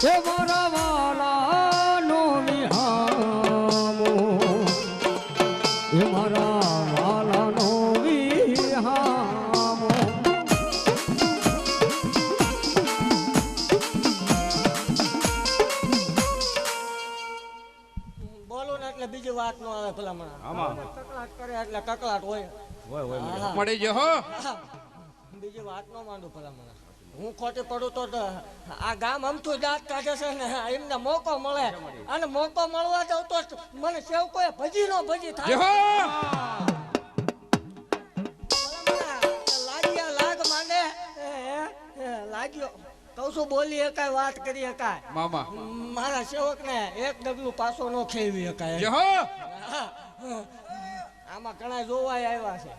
એ મારા વાલાનો વિહામો એ મારા વાલાનો વિહામો બોલો ને એટલે બીજી વાત નો આવે ભલામણ કકળાટ કરે એટલે કકળાટ હોય મળી ગયો હો બીજી વાત નો માંડું ભલામણ હું ખોટી પડું તો આ ગામ અમથું દાંત કાઢે છે ને એમને મોકો મળે અને મોકો મળવા દઉં તો મને સેવ કોઈ ભજી નો ભજી થાય લાગ્યા લાગ માંડે લાગ્યો કહું છું બોલી એકાય વાત કરી એકાય મામા મારા સેવક ને એક ડગલું પાછો નો ખેવી એકાય આમાં ઘણા જોવા આવ્યા છે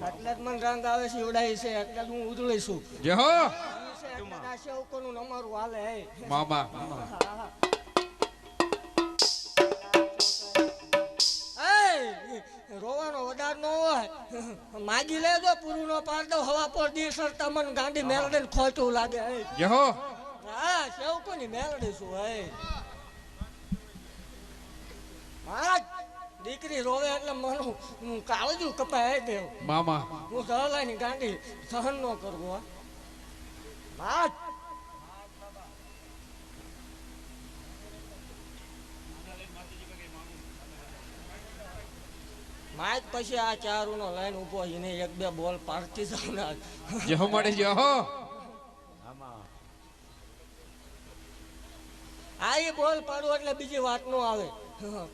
એટલે જ મને રંગ આવે છે ઉડાઈ છે એટલે જ હું ઉજળી છું સેવકોનું અમારું હાલે મામા રોવાનો વધાર નો હોય માગી લેજો પૂરું નો પાડ દો હવા પર દીસર તમને ગાંડી મેલડી ને ખોટું લાગે હા સેવકોની મેલડી શું દીકરી રોવે એટલે મનું કાળજું કપાય દેવ મામા હું સહલાની ગાંડી સહન નો કરવો માઇક પછી આ ચારુ નો લાઈન ઉભો એને એક બે બોલ પાડતી જાવ ને જો મળી ગયો આ એ બોલ પાડવું એટલે બીજી વાત નો આવે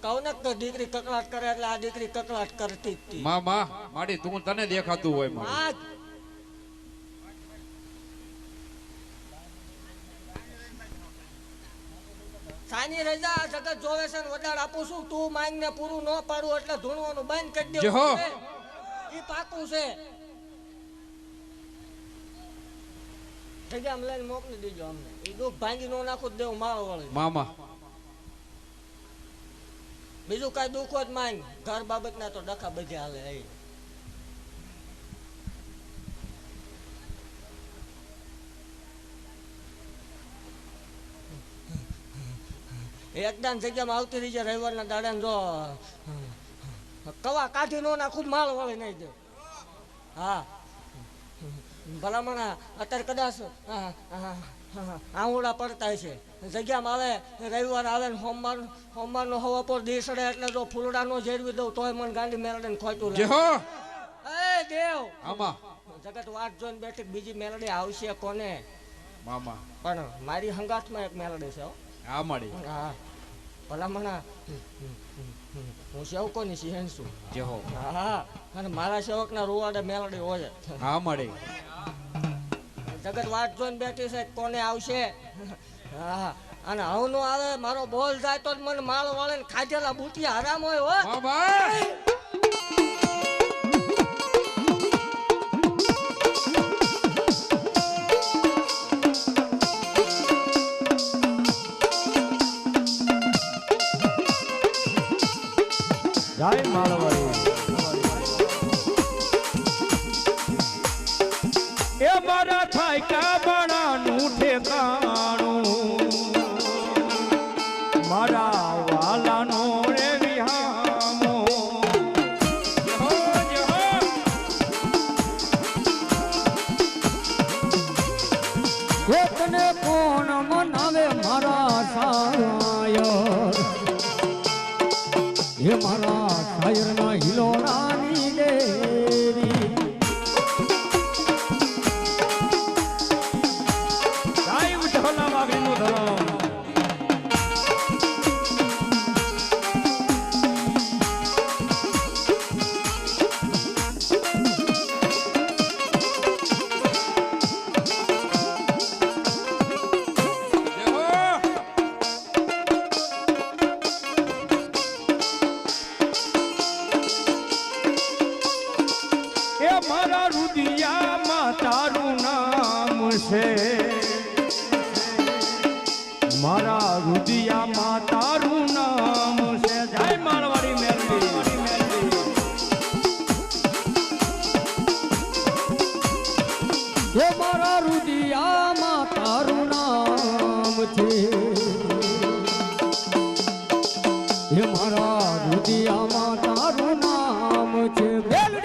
કહું ને તો દીકરી કકળાટ કરે એટલે આ દીકરી કકળાટ કરતી જ મામા માડી તું તને દેખાતું હોય સાની રજા જગત જોવે છે વધારે આપું છું તું માંગ ને પૂરું ન પાડું એટલે ધૂણવાનું બંધ કરી દેવું ઈ પાકું છે જગ્યા લઈને મોકલી દેજો અમને એ દુઃખ ભાંગી નો નાખું જ દેવું મારો વળે મામા બીજું કઈ દુઃખ જ માંગ ઘર બાબત ના તો ડખા બધે હાલે એકદમ જગ્યામાં આવતી રહી જાય રવિવારના દાડા જો કવા કાઢી નો નાખું માલ વળે નહીં દે હા ભલામણ અત્યારે કદાચ આંગુડા પડતા છે જગ્યામાં આવે રવિવાર આવે ને સોમવારનો હવા પર દી સડે એટલે જો ફૂલડા નો જેરવી દઉં તોય મને ગાંડી મેલડી ખોટું દેવ જગત વાત જોઈને બેઠી બીજી મેલડી આવશે કોને મામા પણ મારી હંગાથમાં એક મેલડી છે હા ભલામણ હું સેવકોની સિંહણ છું હા અને મારા સેવકના રૂવાડે મેલડી હોય જગત વાત જોઈને બેઠી છે કોને આવશે હા અને હું નો આવે મારો બોલ જાય તો મને માળ વાળે ને ખાધેલા બુટિયા હરામ હોય હો જય માળવાડી એ મારા થાયકા બણાનું ઠેકાણું મારા વાલાનો રે વિહામો એકને કોણ મનાવે મારા સાયા હે મારા શાયરના હિલોરાની દેવી જય ઉઠોલા વાગીનું ધરમ મારા રુદિયામાં તારું નામ છે મારા રુદિયામાં તારું નામ છે જય માળવાડી મેલડી હે મારા રુદિયામાં તારું નામ છે મારા રુદિયામાં તારું નામ છે.